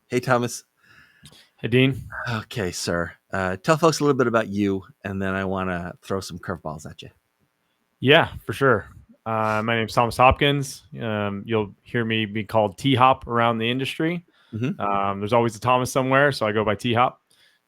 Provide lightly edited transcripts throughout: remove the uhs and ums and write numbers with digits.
Hey, Thomas. Hey, Dean. Okay, sir. Tell folks a little bit about you, and then I want to throw some curveballs at you. Yeah, for sure. My name's Thomas Hopkins. You'll hear me be called T-Hop around the industry. Mm-hmm. There's always a Thomas somewhere, so I go by T-Hop.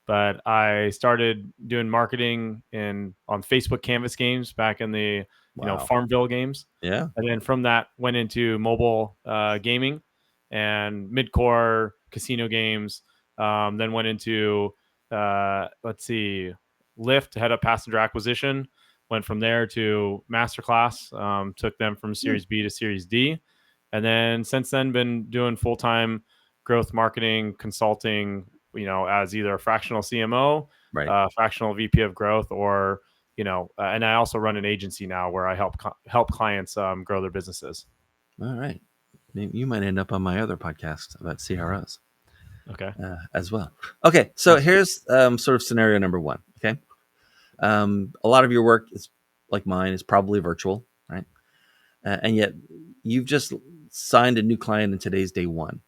But I started doing marketing on Facebook Canvas games back in the Wow. Farmville games, Yeah. and then from that went into mobile gaming and mid-core casino games. Then went into let's see, Lyft to head up passenger acquisition. Went from there to Masterclass. Took them from Series B to Series D, and then since then been doing full time growth marketing consulting. As either a fractional CMO, Right. fractional VP of growth, or and I also run an agency now where I help clients grow their businesses. All right. You might end up on my other podcast about CROs Okay. as well. Okay. So Nice. here's sort of scenario number one. Okay. A lot of your work is like mine is probably virtual, right? And yet you've just signed a new client in today's day one,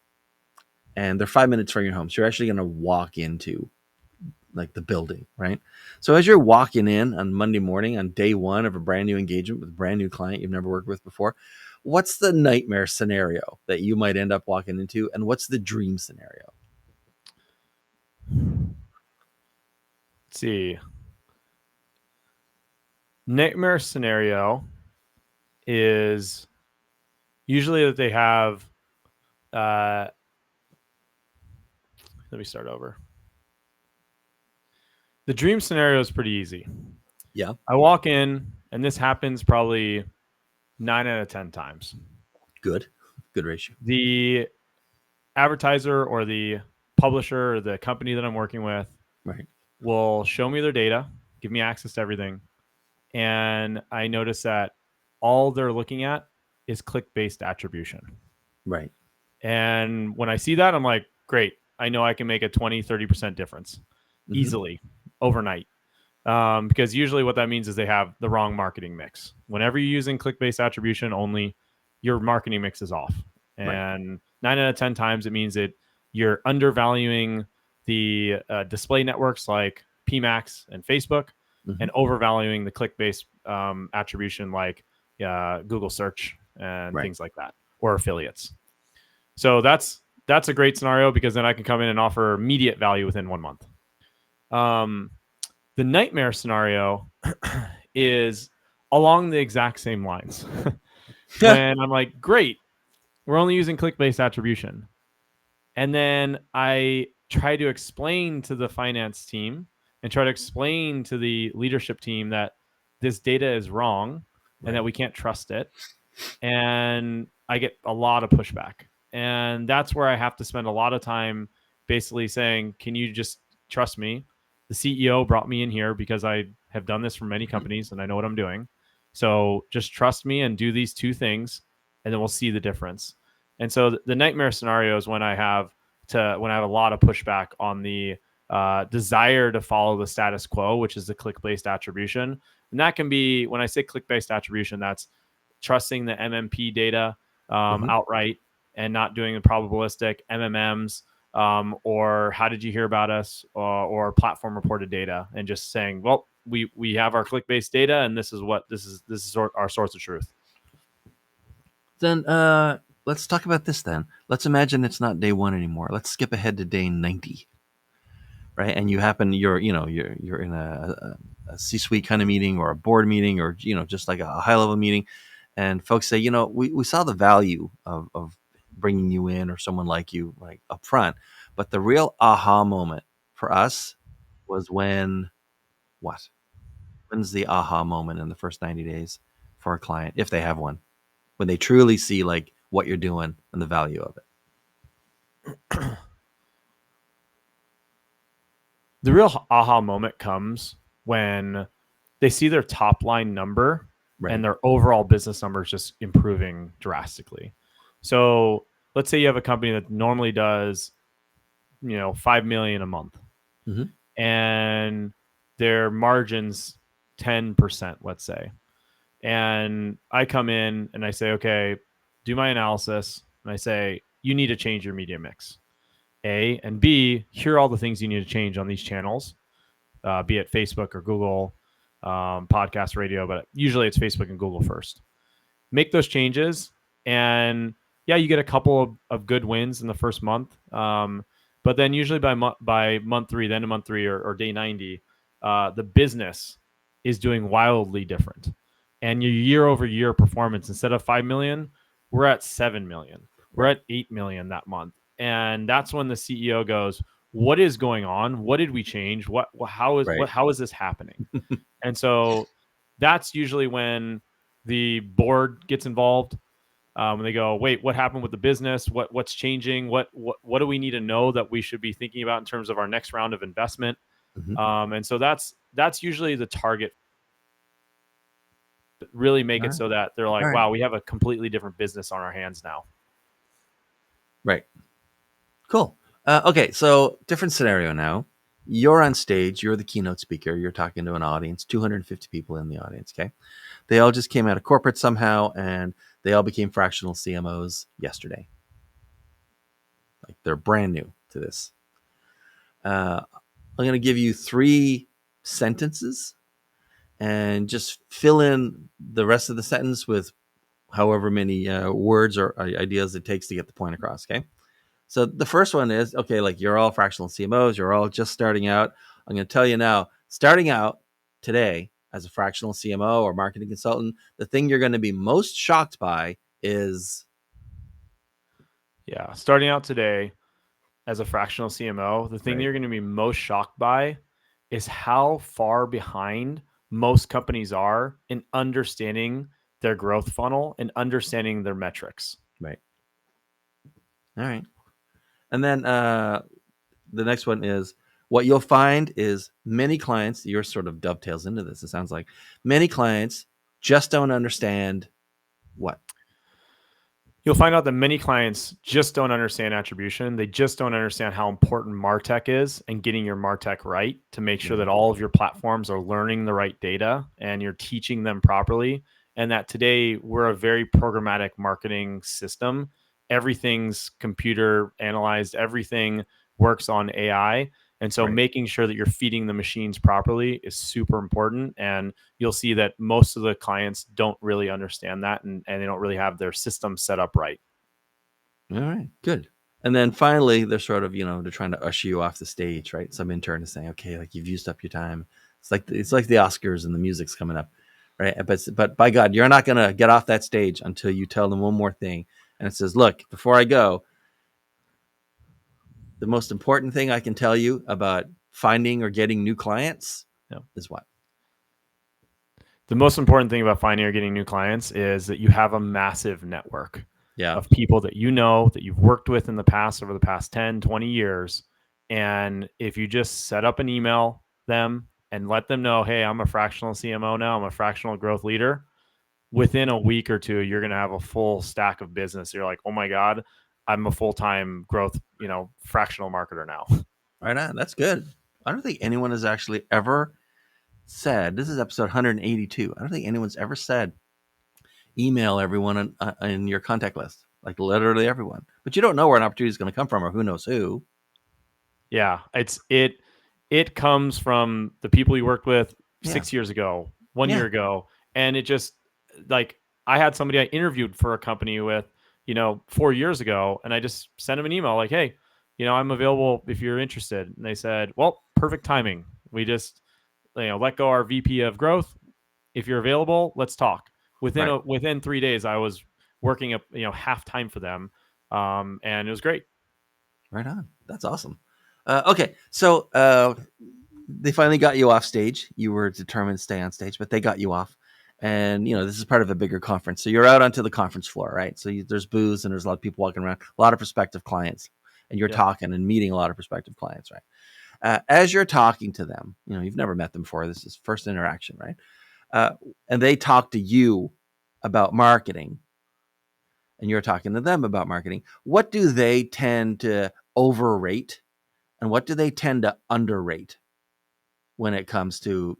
and they're 5 minutes from your home. So you're actually going to walk into like the building, right? So as you're walking in on Monday morning on day one of a brand new engagement with a brand new client you've never worked with before, what's the nightmare scenario that you might end up walking into, and what's the dream scenario? Let's see. Nightmare scenario is usually that they have. Uh, Let me start over. The dream scenario is pretty easy. Yeah, I walk in, and this happens probably 9 out of 10 times. good ratio. The advertiser or the publisher or the company that I'm working with Right. will show me their data, give me access to everything. And I notice that all they're looking at is click-based attribution. Right. And when I see that, I'm like, great. I know I can make a 20, 30% difference Mm-hmm. easily overnight. Because usually what that means is they have the wrong marketing mix. Whenever you're using click-based attribution only, your marketing mix is off. Right. And 9 out of 10 times, it means that you're undervaluing the display networks like PMax and Facebook, Mm-hmm. and overvaluing the click-based attribution like Google search and Right. things like that, or affiliates. So that's a great scenario because then I can come in and offer immediate value within 1 month. Um, the nightmare scenario is along the exact same lines. When I'm like, great, we're only using click-based attribution. And then I try to explain to the finance team and try to explain to the leadership team that this data is wrong and that Right. we can't trust it. And I get a lot of pushback. And that's where I have to spend a lot of time basically saying, can you just trust me? The CEO brought me in here because I have done this for many Mm-hmm. companies and I know what I'm doing. So just trust me and do these two things, and then we'll see the difference. And so the nightmare scenario is when I have a lot of pushback on the desire to follow the status quo, which is the click-based attribution. And that can be, when I say click-based attribution, that's trusting the MMP data Mm-hmm. outright and not doing the probabilistic MMMs, or how did you hear about us, or platform reported data, and just saying, well, we have our click-based data, and this is our source of truth. Then let's talk about this. Then let's imagine it's not day one anymore. Let's skip ahead to day 90. Right, and you're in a C-suite kind of meeting, or a board meeting, or just like a high level meeting, and folks say, we saw the value of bringing you in, or someone like you, like up front, but the real aha moment for us was when what? When's the aha moment in the first 90 days for a client, if they have one, when they truly see like what you're doing and the value of it? The real aha moment comes when they see their top line number and Right. their overall business numbers just improving drastically. So let's say you have a company that normally does 5 million a month, Mm-hmm. and their margins 10%, let's say. And I come in and I say, okay, do my analysis, and I say, you need to change your media mix. A, and B, here are all the things you need to change on these channels, be it Facebook or Google, podcast, radio, but usually it's Facebook and Google first. Make those changes, and yeah, you get a couple of good wins in the first month. But then usually by month three, then to month three or day 90, the business is doing wildly different. And your year over year performance, instead of 5 million, we're at 7 million. We're Right. at 8 million that month. And that's when the CEO goes, what is going on? What did we change? Right. How is this happening? And so that's usually when the board gets involved. They go, wait, what happened with the business? What's changing? What do we need to know that we should be thinking about in terms of our next round of investment? Mm-hmm. And so that's usually the target. Really make All it right. so that they're All like, right. wow, we have a completely different business on our hands now. Right. Cool. Okay, so different scenario now. You're on stage. You're the keynote speaker. You're talking to an audience, 250 people in the audience. Okay, they all just came out of corporate somehow, and they all became fractional CMOs yesterday. Like they're brand new to this. I'm going to give you 3 sentences, and just fill in the rest of the sentence with however many words or ideas it takes to get the point across. Okay. So the first one is, okay, like you're all fractional CMOs, you're all just starting out. I'm going to tell you now, starting out today as a fractional CMO or marketing consultant, the thing you're going to be most shocked by is Yeah. Starting out today as a fractional CMO, the thing right, you're going to be most shocked by is how far behind most companies are in understanding their growth funnel and understanding their metrics. right. All right. And then the next one is what you'll find is many clients, yours sort of dovetails into this. It sounds like many clients just don't understand what, You'll find out that many clients just don't understand attribution. They just don't understand how important MarTech is and getting your MarTech right to make sure right, that all of your platforms are learning the right data and you're teaching them properly. And that today we're a very programmatic marketing system. Everything's computer analyzed, everything works on AI. And so right. making sure that you're feeding the machines properly is super important. And you'll see that most of the clients don't really understand that and they don't really have their system set up right. All right, good. And then finally, they're sort of, they're trying to usher you off the stage, right? Some intern is saying, "Okay, like you've used up your time." It's like the Oscars and the music's coming up, right? But by God, you're not gonna get off that stage until you tell them one more thing. And it says, "Look, before I go, the most important thing I can tell you about finding or getting new clients Yeah. is what." The most important thing about finding or getting new clients is that you have a massive network Yeah, of people that you know that you've worked with in the past over the past 10, 20 years. And if you just set up an email them and let them know, hey, I'm a fractional CMO now, I'm a fractional growth leader, within a week or two, you're going to have a full stack of business. You're like, oh my God, I'm a full-time growth, fractional marketer now. right on. That's good. I don't think anyone has actually ever said, this is episode 182. I don't think anyone's ever said email everyone in your contact list, like literally everyone. But you don't know where an opportunity is going to come from, or who knows who. Yeah, it comes from the people you worked with Yeah, 6 years ago, 1 year yeah, ago, and it just like I had somebody I interviewed for a company with, 4 years ago, and I just sent them an email like, hey, I'm available if you're interested, and they said, well, perfect timing. We just let go our VP of growth. If you're available, let's talk. right, Within 3 days, I was working up half time for them, and it was great. right on. That's awesome. Okay, so they finally got you off stage. You were determined to stay on stage, but they got you off. And this is part of a bigger conference, so you're out onto the conference floor, right? So there's booths and there's a lot of people walking around, a lot of prospective clients, and you're Yeah. talking and meeting a lot of prospective clients, right? As you're talking to them, you've never met them before. This is first interaction, right? And they talk to you about marketing, and you're talking to them about marketing. What do they tend to overrate, and what do they tend to underrate when it comes to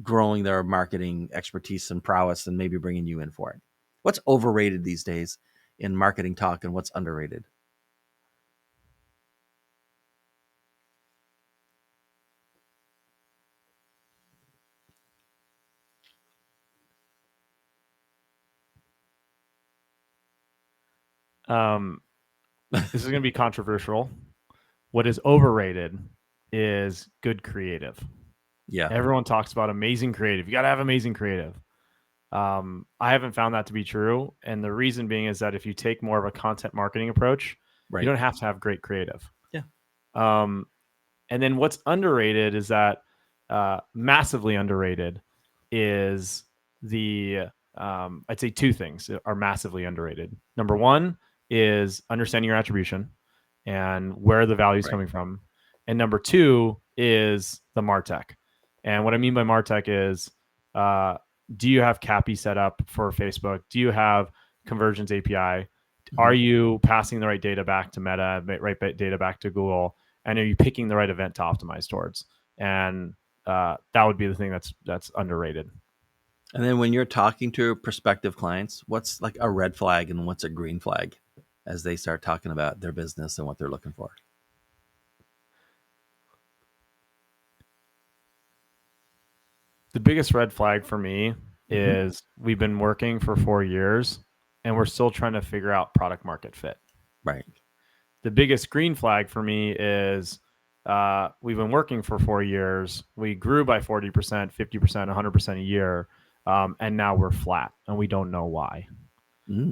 growing their marketing expertise and prowess, and maybe bringing you in for it? What's overrated these days in marketing talk, and what's underrated? Um, this is going to be controversial. What is overrated is good creative. Yeah. Everyone talks about amazing creative. You got to have amazing creative. I haven't found that to be true. And the reason being is that if you take more of a content marketing approach, you Right. don't have to have great creative. Yeah. Um, and then what's underrated is that massively underrated is the I'd say two things are massively underrated. Number one is understanding your attribution and where the value is Right. coming from. And number two is the Martech. And what I mean by Martech is uh, do you have CAPI set up for Facebook? Do you have conversions API? Are Mm-hmm. you passing the right data back to Meta, right data back to Google? And are you picking the right event to optimize towards? And that would be the thing that's underrated. And then when you're talking to prospective clients, what's like a red flag and what's a green flag as they start talking about their business and what they're looking for? The biggest red flag for me Mm-hmm. is we've been working for 4 years and we're still trying to figure out product market fit. Right. The biggest green flag for me is we've been working for 4 years. We grew by 40%, 50%, 100% a year. And now we're flat and we don't know why.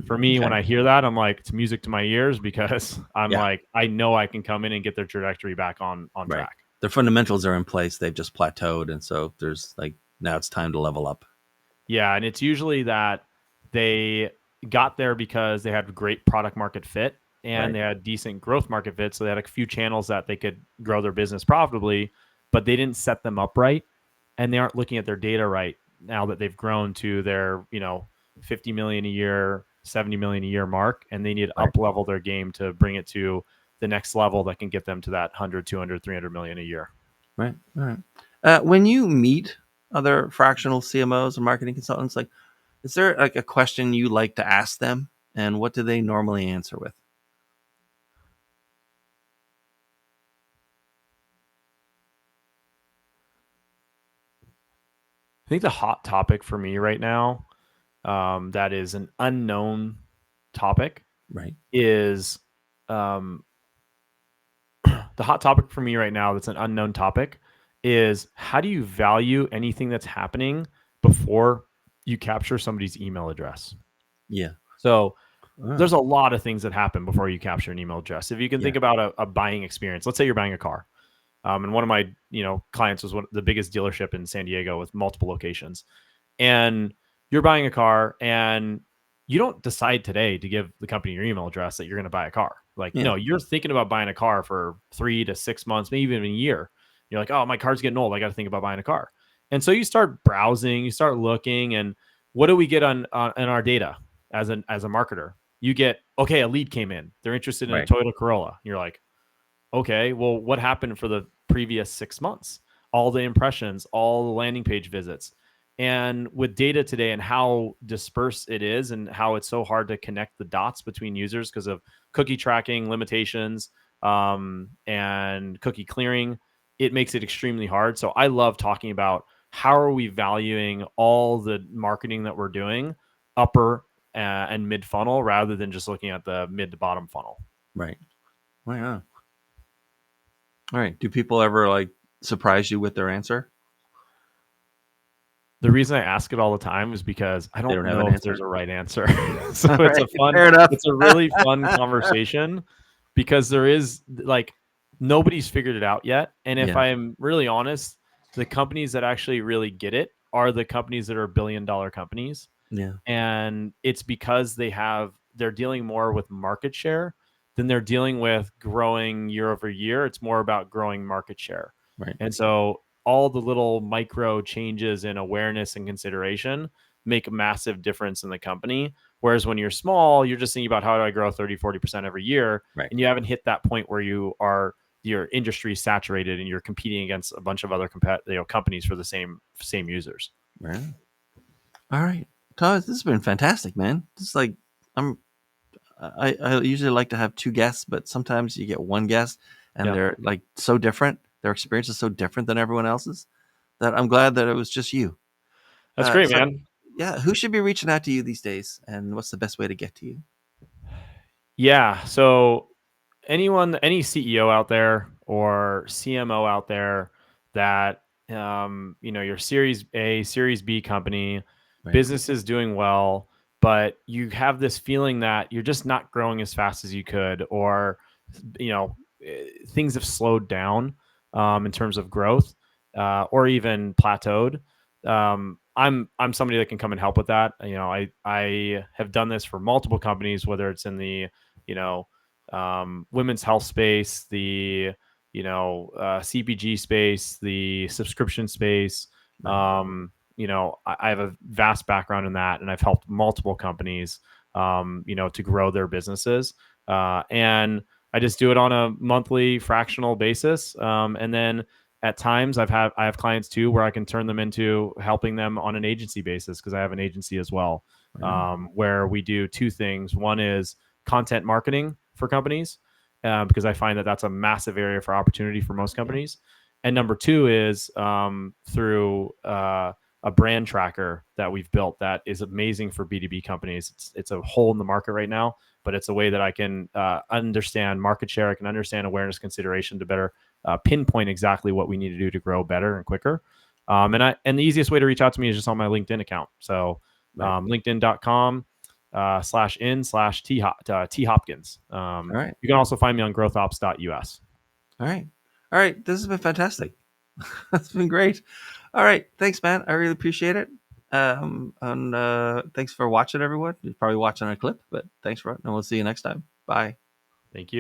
For me, when Okay. I hear that, I'm like, it's music to my ears because I'm Yeah. like, I know I can come in and get their trajectory back on Right. track. Their fundamentals are in place. They've just plateaued. And so there's like, now it's time to level up. Yeah, and it's usually that they got there because they had great product market fit and Right. they had decent growth market fit. So they had a few channels that they could grow their business profitably, but they didn't set them up right. And they aren't looking at their data right now that they've grown to their, 50 million a year, 70 million a year mark. And they need to Right. up level their game to bring it to the next level that can get them to that 100, 200, 300 million a year. Right. All right. When you meet other fractional CMOs and marketing consultants, like, is there like a question you like to ask them, and what do they normally answer with? I think the hot topic for me right now, that is an unknown topic, Right. is um, the hot topic for me right now that's an unknown topic is how do you value anything that's happening before you capture somebody's email address? Yeah. So Oh, there's a lot of things that happen before you capture an email address. If you can yeah. think about a buying experience, let's say you're buying a car. And one of my clients was the biggest dealership in San Diego with multiple locations. And you're buying a car and you don't decide today to give the company your email address that you're going to buy a car. Like, Yeah. no, you're thinking about buying a car for 3 to 6 months, maybe even a year. You're like, oh, my car's getting old. I got to think about buying a car. And so you start browsing, you start looking, and what do we get on in our data as a marketer? You get, okay, a lead came in. They're interested in a Right. Toyota Corolla. You're like, okay, well, what happened for the previous 6 months? All the impressions, all the landing page visits. And with data today and how dispersed it is and how it's so hard to connect the dots between users because of cookie tracking limitations and cookie clearing, it makes it extremely hard. So I love talking about how are we valuing all the marketing that we're doing upper and mid funnel rather than just looking at the mid to bottom funnel. Right. Wow. All right. Do people ever like surprise you with their answer? The reason I ask it all the time is because I They don't don't have an know if there's answer. a right answer. So All right. Fair enough. it's a really fun conversation because there is like nobody's figured it out yet. And if Yeah. I'm really honest, the companies that actually really get it are the companies that are billion-dollar companies. Yeah. And it's because they're dealing more with market share than they're dealing with growing year over year. It's more about growing market share. Right. And so all the little micro changes in awareness and consideration make a massive difference in the company. Whereas when you're small, you're just thinking about how do I grow 30, 40% every year. Right. And you haven't hit that point where your industry is saturated and you're competing against a bunch of other companies for the same users. Right. All right. Todd, this has been fantastic, man. This is like I'm I usually like to have two guests, but sometimes you get one guest and Yeah. they're like so different. Their experience is so different than everyone else's that I'm glad that it was just you. That's great, So man. yeah, who should be reaching out to you these days, and what's the best way to get to you? Yeah. So any CEO out there or CMO out there that your Series A, Series B company, Right. business is doing well, but you have this feeling that you're just not growing as fast as you could, or things have slowed down in terms of growth, or even plateaued. I'm somebody that can come and help with that. I have done this for multiple companies, whether it's in the you know women's health space, the CPG space, the subscription space. Right. I have a vast background in that, and I've helped multiple companies, to grow their businesses. And I just do it on a monthly fractional basis. And then at times I have clients too where I can turn them into helping them on an agency basis, because I have an agency as well, Right on. where we do two things. One is content marketing for companies, because I find that that's a massive area for opportunity for most Yeah. companies. And number two is through a brand tracker that we've built that is amazing for B2B companies. It's a hole in the market right now, but it's a way that I can understand market share. I can understand awareness consideration to better pinpoint exactly what we need to do to grow better and quicker. And the easiest way to reach out to me is just on my LinkedIn account. So Right. linkedin.com /in/T Hopkins. All right. You can also find me on growthops.us. All right. All right. This has been fantastic. That's been great. All right. Thanks, man. I really appreciate it. And thanks for watching, everyone. You're probably watching a clip, but thanks for it. And we'll see you next time. Bye. Thank you.